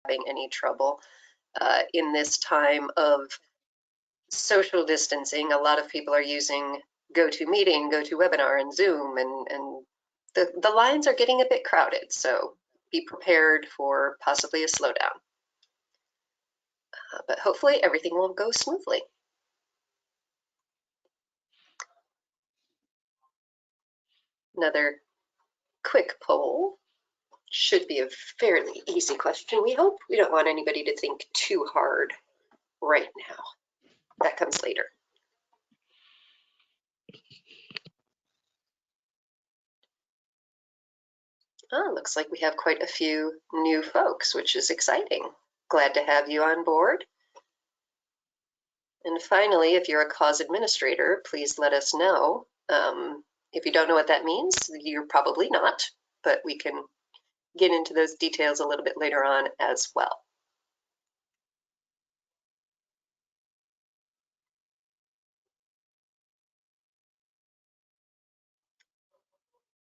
having any trouble in this time of social distancing. A lot of people are using GoToMeeting, GoToWebinar, and Zoom, and the lines are getting a bit crowded, so be prepared for possibly a slowdown. But hopefully everything will go smoothly. Another quick poll. Should be a fairly easy question, we hope. We don't want anybody to think too hard right now. That comes later. Oh, looks like we have quite a few new folks, which is exciting. Glad to have you on board. And finally, if you're a cause administrator, please let us know. If you don't know what that means, you're probably not, but we can get into those details a little bit later on as well.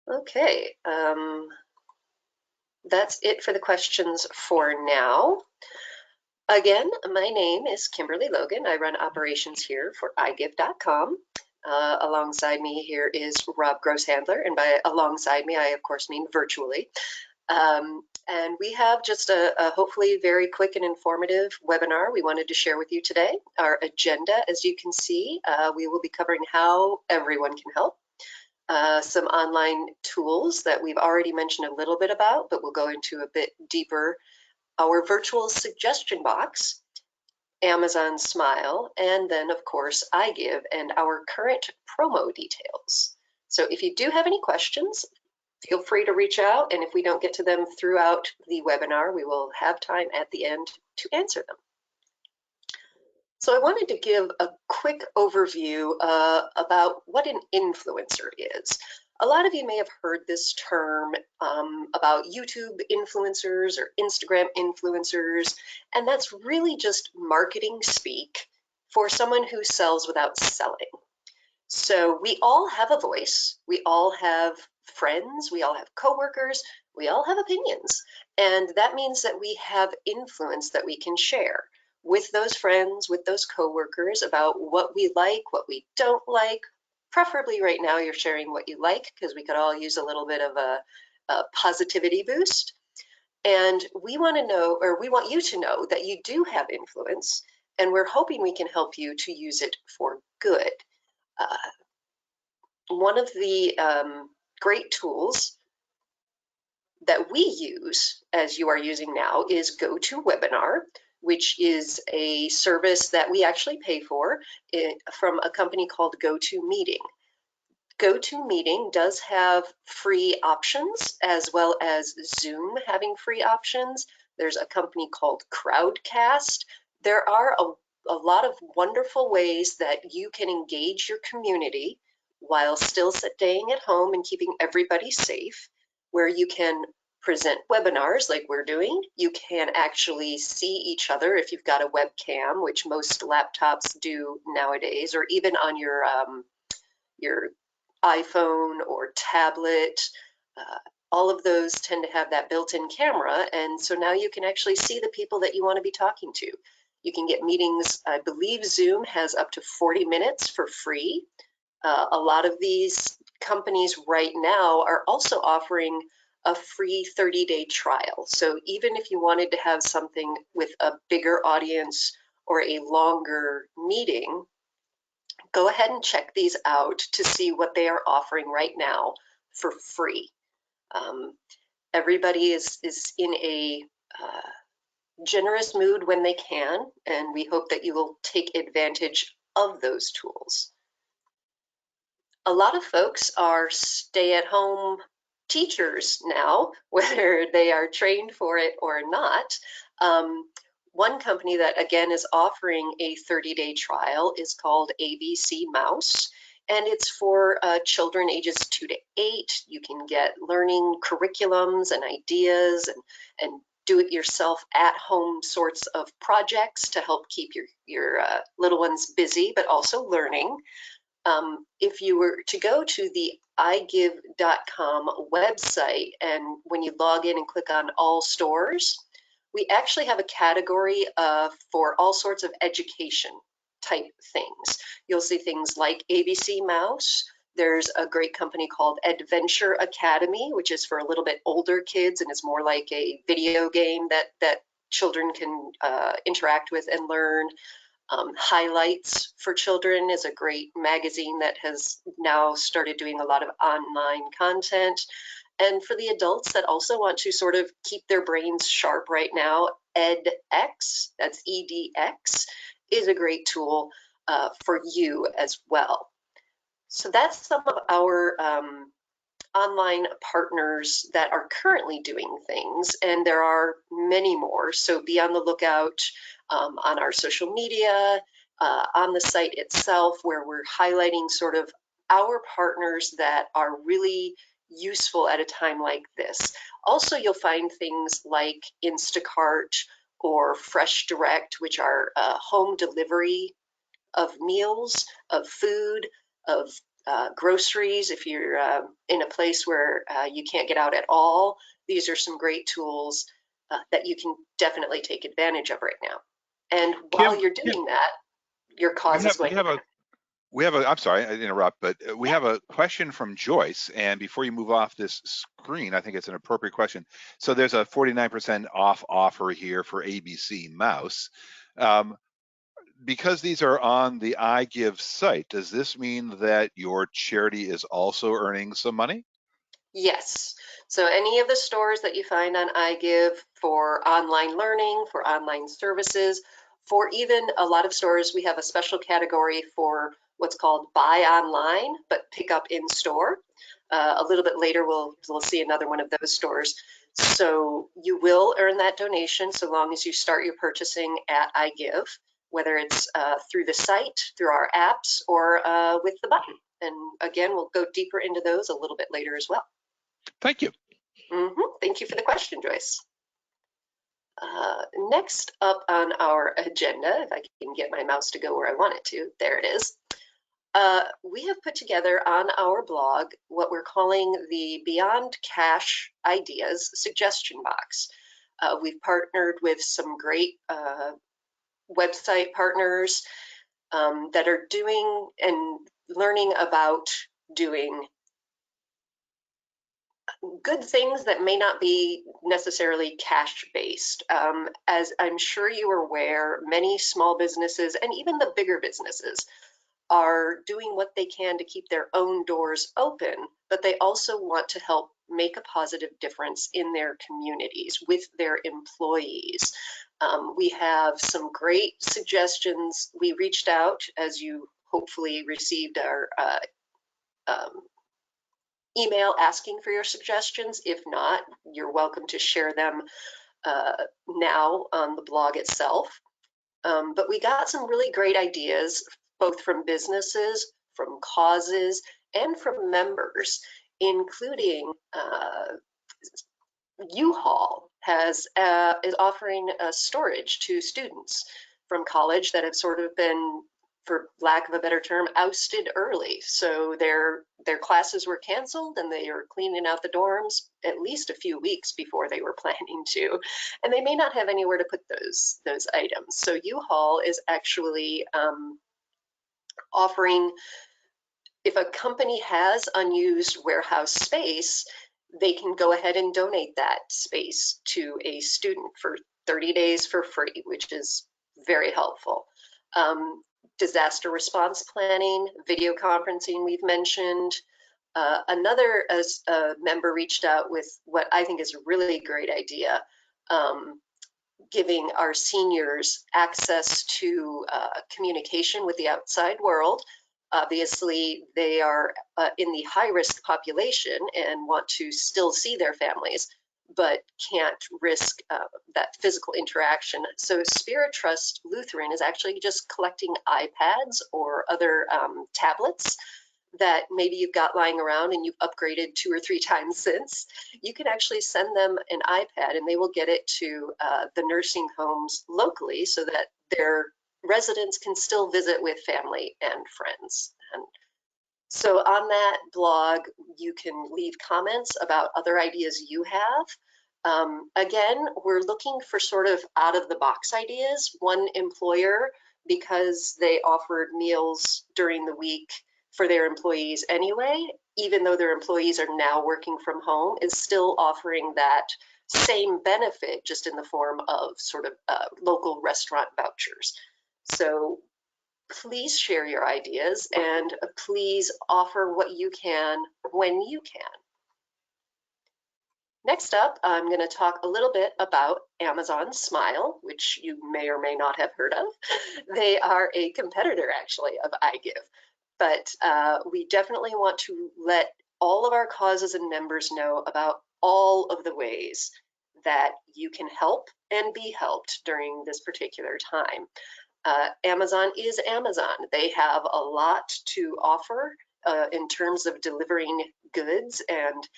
Okay, that's it for the questions for now. Again, my name is Kimberly Logan. I run operations here for iGive.com. Alongside me here is Rob Grosshandler, and by alongside me, I of course mean virtually. And we have just a hopefully very quick and informative webinar we wanted to share with you today. Our agenda, as you can see, we will be covering how everyone can help. Some online tools that we've already mentioned a little bit about, but we'll go into a bit deeper. Our virtual suggestion box, Amazon Smile, and then of course iGive and our current promo details. So if you do have any questions, feel free to reach out, and if we don't get to them throughout the webinar, we will have time at the end to answer them. So I wanted to give a quick overview about what an influencer is. A lot of you may have heard this term about YouTube influencers or Instagram influencers, and that's really just marketing speak for someone who sells without selling. So we all have a voice, we all have friends, we all have coworkers, we all have opinions, and that means that we have influence that we can share with those friends, with those coworkers about what we like, what we don't like. Preferably right now you're sharing what you like, because we could all use a little bit of a positivity boost. And we want to know, or we want you to know, that you do have influence, and we're hoping we can help you to use it for good. One of the great tools that we use, as you are using now, is GoToWebinar, which is a service that we actually pay for from a company called GoToMeeting. GoToMeeting does have free options, as well as Zoom having free options. There's a company called Crowdcast. There are a lot of wonderful ways that you can engage your community while still staying at home and keeping everybody safe, where you can present webinars like we're doing. You can actually see each other if you've got a webcam, which most laptops do nowadays, or even on your iPhone or tablet. All of those tend to have that built-in camera, and so now you can actually see the people that you want to be talking to. You can get meetings. I believe Zoom has up to 40 minutes for free. A lot of these companies right now are also offering a free 30-day trial. So even if you wanted to have something with a bigger audience or a longer meeting, go ahead and check these out to see what they are offering right now for free. Everybody is in a generous mood when they can, and we hope that you will take advantage of those tools. A lot of folks are stay-at-home teachers now, whether they are trained for it or not. One company that, again, is offering a 30-day trial is called ABC Mouse, and it's for children ages 2 to 8. You can get learning curriculums and ideas and do-it-yourself at-home sorts of projects to help keep your little ones busy, but also learning. If you were to go to the iGive.com website, and when you log in and click on all stores, we actually have a category for all sorts of education type things. You'll see things like ABC Mouse. There's a great company called Adventure Academy, which is for a little bit older kids, and it's more like a video game that children can interact with and learn. Highlights for Children is a great magazine that has now started doing a lot of online content. And for the adults that also want to sort of keep their brains sharp right now, edX, that's EDX, is a great tool for you as well. So that's some of our online partners that are currently doing things, and there are many more. So be on the lookout on our social media, on the site itself, where we're highlighting sort of our partners that are really useful at a time like this. Also, you'll find things like Instacart or Fresh Direct, which are home delivery of meals, of food, of groceries. If you're in a place where you can't get out at all, these are some great tools that you can definitely take advantage of right now. And while you're doing that, your cause is going to I'm sorry, I interrupt, but we have a question from Joyce. And before you move off this screen, I think it's an appropriate question. So there's a 49% off offer here for ABC Mouse. Because these are on the iGive site, does this mean that your charity is also earning some money? Yes. So any of the stores that you find on iGive for online learning, for online services, for even a lot of stores, we have a special category for what's called buy online, but pick up in store. A little bit later, we'll see another one of those stores. So you will earn that donation so long as you start your purchasing at iGive, whether it's through the site, through our apps, or with the button. And again, we'll go deeper into those a little bit later as well. Thank you. Thank you for the question, Joyce. Next up on our agenda, if I can get my mouse to go where I want it to, there it is. We have put together on our blog what we're calling the Beyond Cash Ideas suggestion box. We've partnered with some great website partners that are doing and learning about doing good things that may not be necessarily cash-based. As I'm sure you are aware, many small businesses and even the bigger businesses are doing what they can to keep their own doors open, but they also want to help make a positive difference in their communities with their employees. We have some great suggestions. We reached out, as you hopefully received our email asking for your suggestions. If not, you're welcome to share them now on the blog itself. But we got some really great ideas, both from businesses, from causes, and from members, including U-Haul is offering storage to students from college that have sort of been, for lack of a better term, ousted early. So their classes were canceled and they are cleaning out the dorms at least a few weeks before they were planning to, and they may not have anywhere to put those items. So U-Haul is actually offering, if a company has unused warehouse space, they can go ahead and donate that space to a student for 30 days for free, which is very helpful. Disaster response planning, video conferencing we've mentioned. Another member reached out with what I think is a really great idea, giving our seniors access to communication with the outside world. Obviously, they are in the high-risk population and want to still see their families, but can't risk that physical interaction. So Spirit Trust Lutheran is actually just collecting iPads or other tablets that maybe you've got lying around and you've upgraded 2 or 3 times since. You can actually send them an iPad and they will get it to the nursing homes locally so that their residents can still visit with family and friends. And so on that blog, you can leave comments about other ideas you have. Again, we're looking for sort of out of the box ideas. One employer, because they offered meals during the week for their employees anyway, even though their employees are now working from home, is still offering that same benefit, just in the form of sort of local restaurant vouchers. So please share your ideas and please offer what you can when you can. Next up, I'm going to talk a little bit about Amazon Smile, which you may or may not have heard of. They are a competitor, actually, of iGive, but we definitely want to let all of our causes and members know about all of the ways that you can help and be helped during this particular time. Amazon is Amazon. They have a lot to offer in terms of delivering goods, and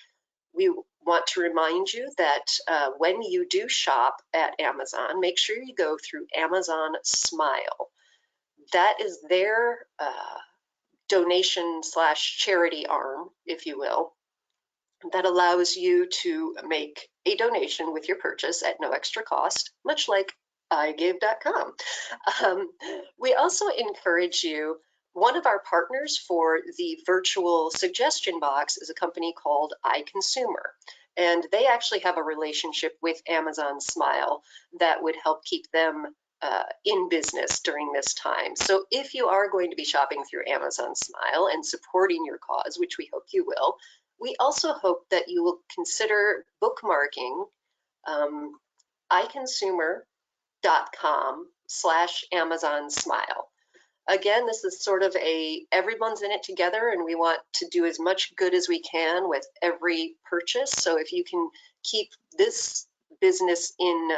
we want to remind you that when you do shop at Amazon, make sure you go through Amazon Smile. That is their donation slash charity arm, if you will, that allows you to make a donation with your purchase at no extra cost, much like iGive.com. We also encourage you. One of our partners for the virtual suggestion box is a company called iConsumer, and they actually have a relationship with Amazon Smile that would help keep them in business during this time. So if you are going to be shopping through Amazon Smile and supporting your cause, which we hope you will, we also hope that you will consider bookmarking iConsumer.com/Amazon Smile. Again, this is sort of everyone's in it together, and we want to do as much good as we can with every purchase. So if you can keep this business in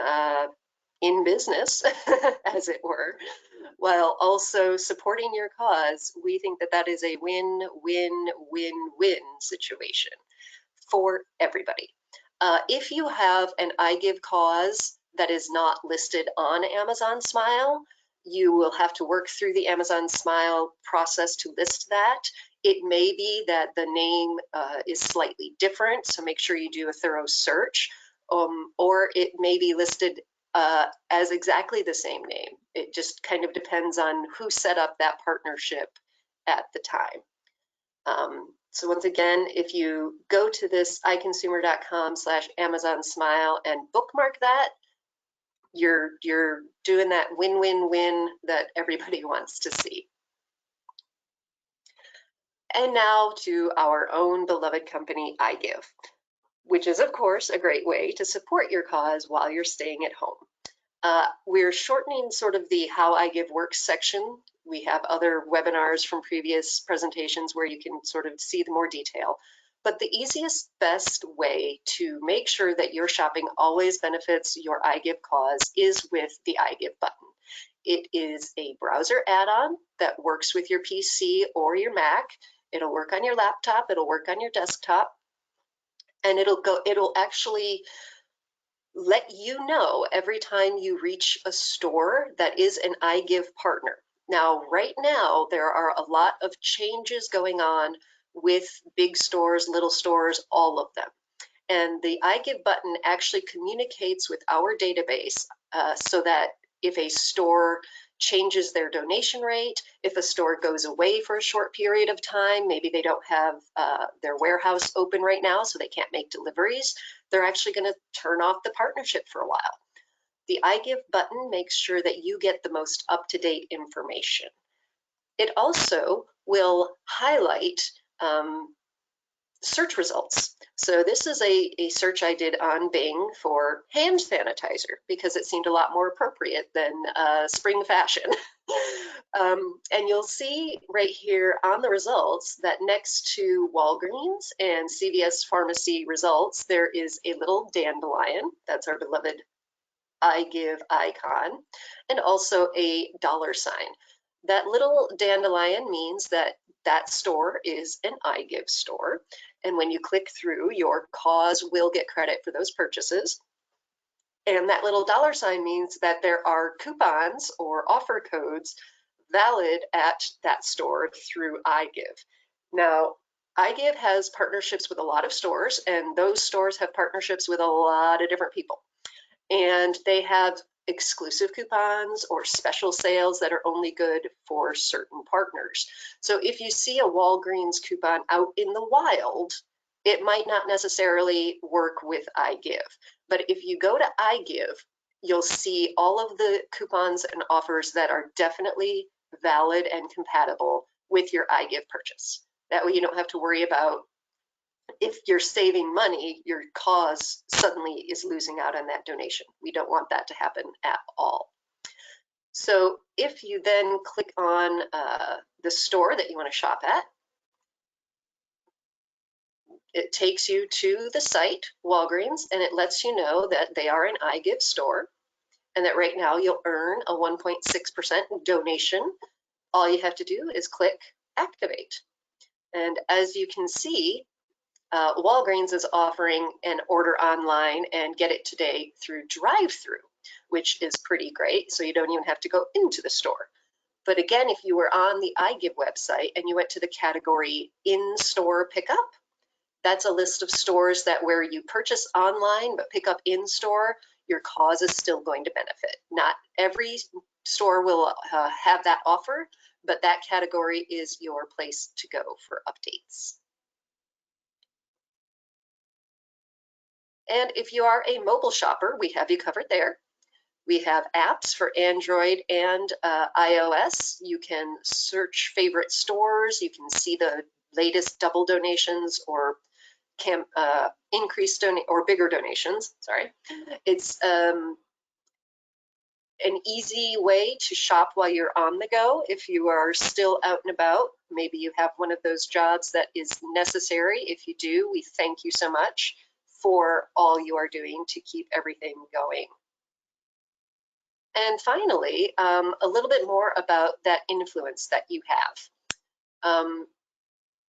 business, as it were, while also supporting your cause, we think that that is a win-win-win-win situation for everybody. If you have an iGive cause that is not listed on Amazon Smile, you will have to work through the Amazon Smile process to list that. It may be that the name is slightly different, so make sure you do a thorough search, or it may be listed as exactly the same name. It just kind of depends on who set up that partnership at the time. So once again, if you go to this iConsumer.com/Amazon Smile and bookmark that, you're doing that win-win-win that everybody wants to see. And now to our own beloved company, iGive, which is of course a great way to support your cause while you're staying at home. We're shortening sort of the How iGive Works section. We have other webinars from previous presentations where you can sort of see the more detail. But the easiest, best way to make sure that your shopping always benefits your iGive cause is with the iGive button. It is a browser add-on that works with your PC or your Mac. It'll work on your laptop, it'll work on your desktop, and it'll actually let you know every time you reach a store that is an iGive partner. Now, right now, there are a lot of changes going on with big stores, little stores, all of them. And the iGive button actually communicates with our database so that if a store changes their donation rate, if a store goes away for a short period of time, maybe they don't have their warehouse open right now, so they can't make deliveries, they're actually going to turn off the partnership for a while. The iGive button makes sure that you get the most up-to-date information. It also will highlight search results. So this is a search I did on Bing for hand sanitizer because it seemed a lot more appropriate than spring fashion. And you'll see right here on the results that next to Walgreens and CVS pharmacy results, there is a little dandelion. That's our beloved iGive icon, and also a dollar sign. That little dandelion means that that store is an iGive store. And when you click through, your cause will get credit for those purchases. And that little dollar sign means that there are coupons or offer codes valid at that store through iGive. Now, iGive has partnerships with a lot of stores, and those stores have partnerships with a lot of different people. And they have exclusive coupons or special sales that are only good for certain partners. So if you see a Walgreens coupon out in the wild, it might not necessarily work with iGive. But if you go to iGive, you'll see all of the coupons and offers that are definitely valid and compatible with your iGive purchase. That way you don't have to worry about if you're saving money, your cause suddenly is losing out on that donation. We don't want that to happen at all. So if you then click on the store that you want to shop at, it takes you to the site, Walgreens, and it lets you know that they are an iGive store and that right now you'll earn a 1.6% donation. All you have to do is click activate. And as you can see, Walgreens is offering an order online and get it today through drive-through, which is pretty great. So you don't even have to go into the store. But again, if you were on the iGive website and you went to the category in-store pickup, that's a list of stores that where you purchase online but pick up in-store, your cause is still going to benefit. Not every store will have that offer, but that category is your place to go for updates. And if you are a mobile shopper, we have you covered there. We have apps for Android and iOS. You can search favorite stores. You can see the latest double donations or increased or bigger donations. Sorry, it's an easy way to shop while you're on the go. If you are still out and about, maybe you have one of those jobs that is necessary. If you do, we thank you so much for all you are doing to keep everything going. And finally, a little bit more about that influence that you have.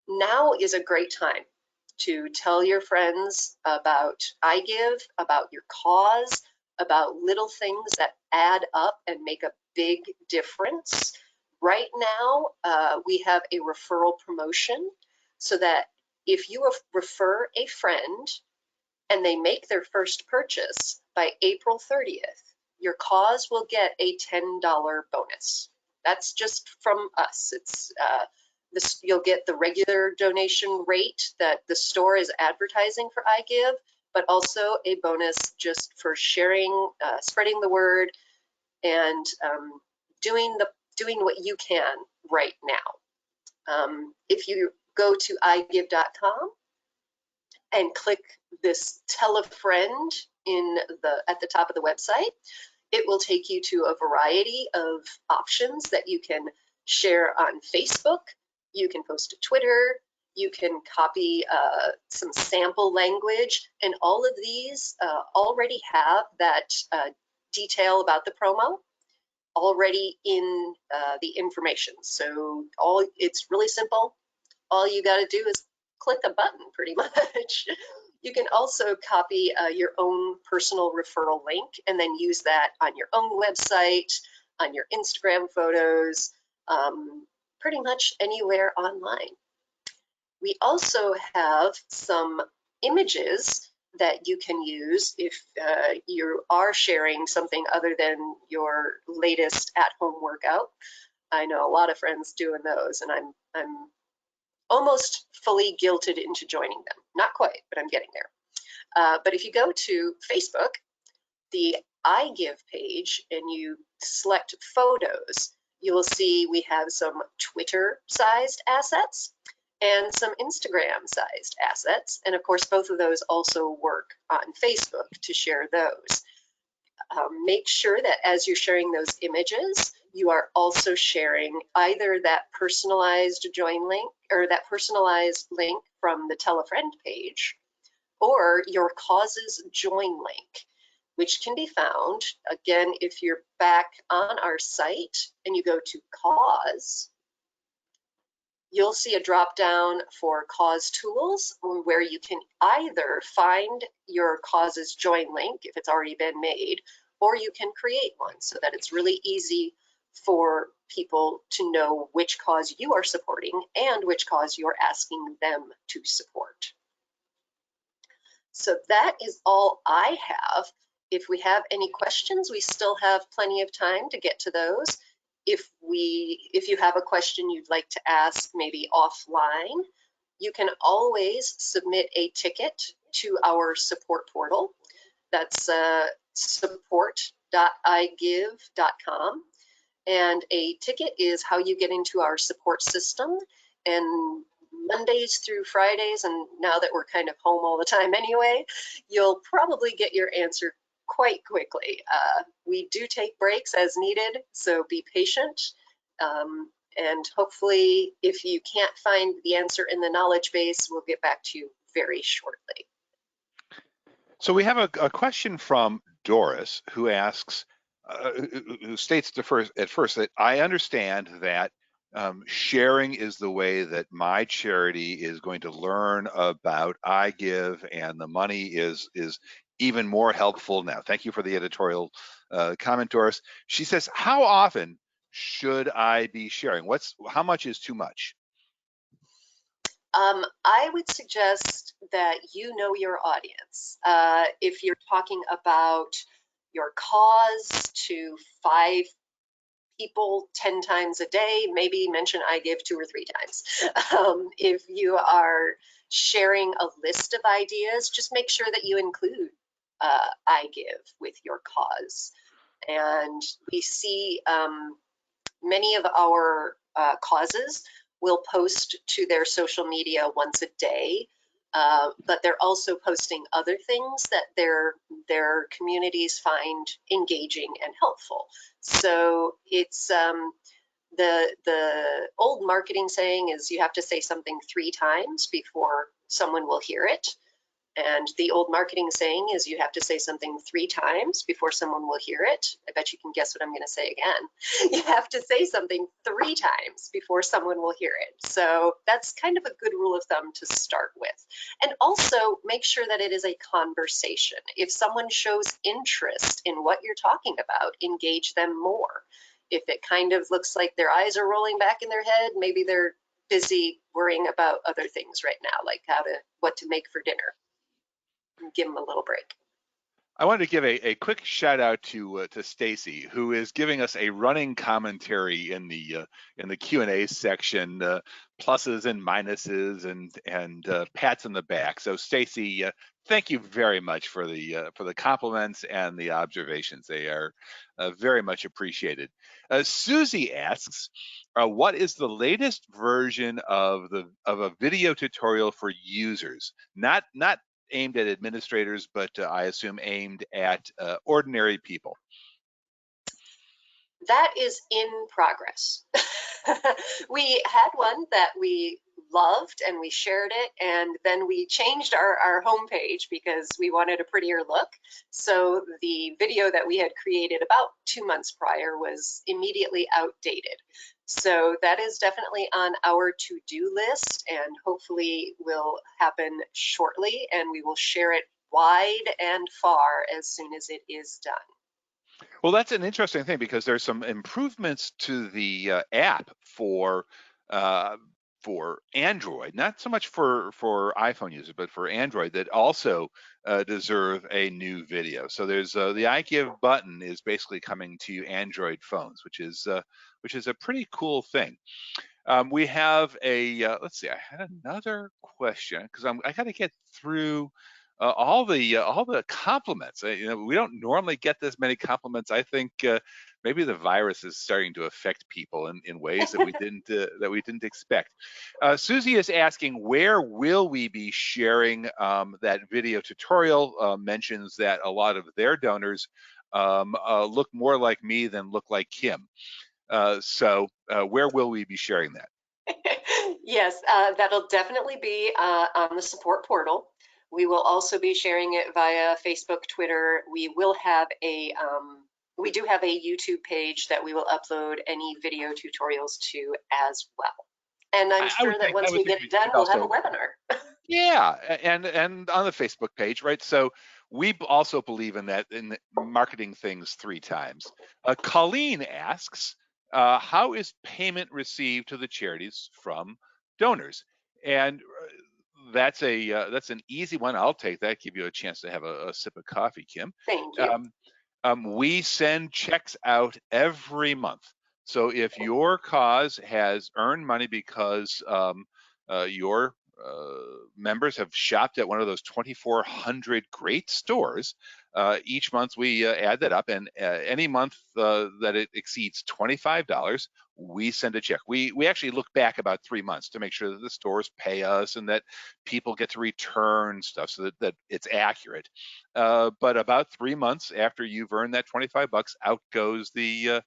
Now is a great time to tell your friends about iGive, about your cause, about little things that add up and make a big difference. Right now, we have a referral promotion so that if you refer a friend and they make their first purchase by April 30th, your cause will get a $10 bonus. That's just from us. It's you'll get the regular donation rate that the store is advertising for iGive, but also a bonus just for sharing, spreading the word, and doing what you can right now. If you go to iGive.com and click this tell a friend at the top of the website, it will take you to a variety of options that you can share on Facebook. You can post to Twitter. You can copy some sample language, and all of these already have that detail about the promo already in the information. So it's really simple. All you got to do is click a button, pretty much. You can also copy your own personal referral link and then use that on your own website, on your Instagram photos, pretty much anywhere online. We also have some images that you can use if you are sharing something other than your latest at-home workout. I know a lot of friends doing those, and I'm almost fully guilted into joining them. Not quite, but I'm getting there. But if you go to Facebook, the iGive page, and you select photos, you will see we have some Twitter-sized assets and some Instagram-sized assets. And of course, both of those also work on Facebook to share those. Make sure that as you're sharing those images, you are also sharing either that personalized join link or that personalized link from the Tell a Friend page, or your causes join link, which can be found, again, if you're back on our site and you go to cause, you'll see a drop down for cause tools where you can either find your causes join link if it's already been made, or you can create one so that it's really easy for people to know which cause you are supporting and which cause you're asking them to support. So that is all I have. If we have any questions, we still have plenty of time to get to those. If you have a question you'd like to ask maybe offline, you can always submit a ticket to our support portal. That's support.igive.com. And a ticket is how you get into our support system. And Mondays through Fridays, and now that we're kind of home all the time anyway, you'll probably get your answer quite quickly. We do take breaks as needed, so be patient. And hopefully, if you can't find the answer in the knowledge base, we'll get back to you very shortly. So we have a question from Doris, who asks, who states at first that I understand that sharing is the way that my charity is going to learn about iGive, and the money is even more helpful now. Thank you for the editorial comment, Doris. She says, how often should I be sharing? How much is too much? I would suggest that you know your audience. If you're talking about your cause to 5 people 10 times a day, maybe mention iGive 2 or 3 times. If you are sharing a list of ideas, just make sure that you include iGive with your cause. And we see many of our causes will post to their social media once a day, but they're also posting other things that their communities find engaging and helpful. So it's the old marketing saying is you have to say something 3 times before someone will hear it. And the old marketing saying is you have to say something 3 times before someone will hear it. I bet you can guess what I'm going to say again. You have to say something 3 times before someone will hear it. So that's kind of a good rule of thumb to start with. And also make sure that it is a conversation. If someone shows interest in what you're talking about, engage them more. If it kind of looks like their eyes are rolling back in their head, maybe they're busy worrying about other things right now, like what to make for dinner. Give them a little break. I wanted to give a quick shout out to Stacy, who is giving us a running commentary in the Q&A section, pluses and minuses and pats on the back. So Stacy, thank you very much for the compliments and the observations. They are very much appreciated. Susie asks, what is the latest version of a video tutorial for users? Not aimed at administrators, but I assume aimed at ordinary people. That is in progress. We had one that we loved and we shared it, and then we changed our homepage because we wanted a prettier look. So the video that we had created about 2 months prior was immediately outdated. So that is definitely on our to-do list and hopefully will happen shortly, and we will share it wide and far as soon as it is done. Well, that's an interesting thing because there's some improvements to the app for Android, not so much for iPhone users, but for Android that also deserve a new video. So there's the iGive button is basically coming to Android phones, which is a pretty cool thing. We have let's see, I had another question because I got to get through all the compliments. We don't normally get this many compliments. I think maybe the virus is starting to affect people in ways that we didn't expect. Susie is asking, where will we be sharing that video tutorial? Mentions that a lot of their donors look more like me than look like Kim. So where will we be sharing that? Yes, that'll definitely be on the support portal. We will also be sharing it via Facebook, Twitter. We will have we do have a YouTube page that we will upload any video tutorials to as well. And I'm sure that once we get it done, we'll have a webinar. Yeah, and on the Facebook page, right? So we also believe in that, in marketing things 3 times. Colleen asks, how is payment received to the charities from donors? And that's an easy one. I'll take that. Give you a chance to have a sip of coffee, Kim. Thank you. Um, we send checks out every month. So if your cause has earned money because your members have shopped at one of those 2,400 great stores, each month we add that up, and any month that it exceeds $25, we send a check. We actually look back about 3 months to make sure that the stores pay us and that people get to return stuff so that it's accurate. But about 3 months after you've earned that 25 bucks, out goes the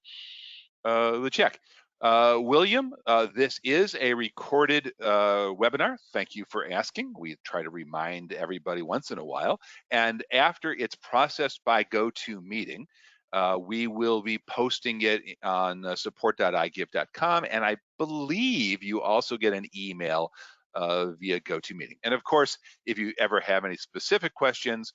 check. William, this is a recorded webinar. Thank you for asking. We try to remind everybody once in a while. And after it's processed by GoToMeeting, we will be posting it on support.igive.com. And I believe you also get an email via GoToMeeting. And of course, if you ever have any specific questions,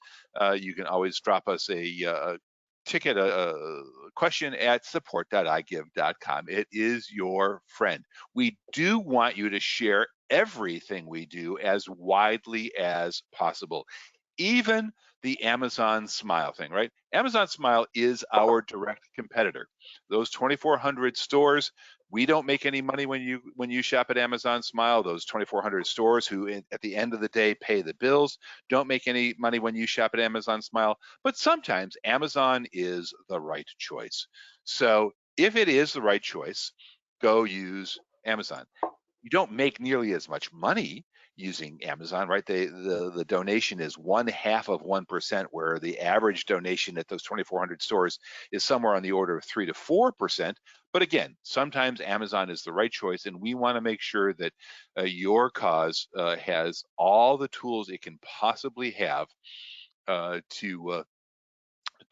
you can always drop us a ticket, a question at support.igive.com. It is your friend. We do want you to share everything we do as widely as possible, even the Amazon Smile thing, right? Amazon Smile is our direct competitor. Those 2,400 stores, we don't make any money when you shop at Amazon Smile. Those 2,400 stores who at the end of the day pay the bills don't make any money when you shop at Amazon Smile. But sometimes Amazon is the right choice. So if it is the right choice, go use Amazon. You don't make nearly as much money using Amazon, right? The donation is 0.5%, where the average donation at those 2,400 stores is somewhere on the order of 3 to 4%. But again, sometimes Amazon is the right choice, and we want to make sure that your cause has all the tools it can possibly have to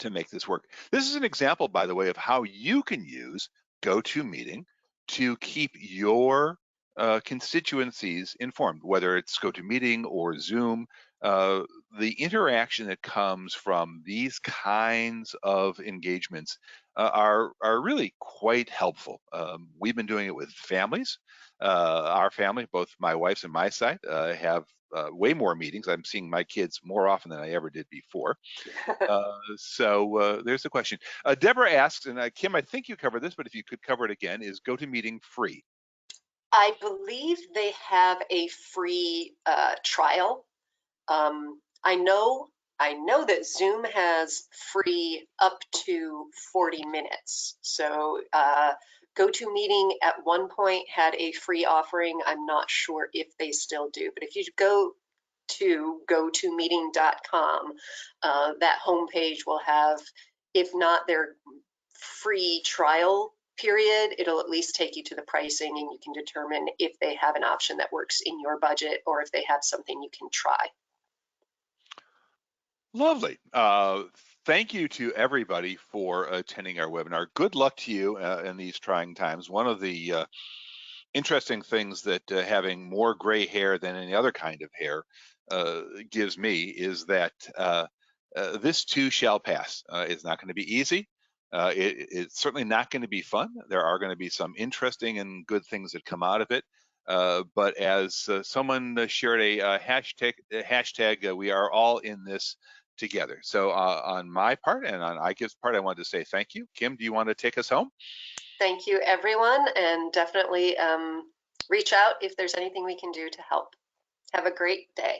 make this work. This is an example, by the way, of how you can use GoToMeeting to keep your constituencies informed, whether it's GoToMeeting or Zoom. The interaction that comes from these kinds of engagements are really quite helpful. We've been doing it with families. Our family, both my wife's and my side, have way more meetings. I'm seeing my kids more often than I ever did before. So there's the question. Deborah asks, and Kim, I think you covered this, but if you could cover it again, is GoToMeeting free? I believe they have a free trial. I know that Zoom has free up to 40 minutes. So GoToMeeting at one point had a free offering. I'm not sure if they still do, but if you go to gotomeeting.com, that homepage will have, if not their free trial period, it'll at least take you to the pricing, and you can determine if they have an option that works in your budget or if they have something you can try. Lovely. Thank you to everybody for attending our webinar. Good luck to you in these trying times. One of the interesting things that having more gray hair than any other kind of hair gives me is that this too shall pass. It's not going to be easy. It's certainly not going to be fun. There are going to be some interesting and good things that come out of it. But as someone shared a hashtag, we are all in this together. So on my part and on iGive's part, I wanted to say thank you. Kim, do you want to take us home? Thank you, everyone, and definitely reach out if there's anything we can do to help. Have a great day.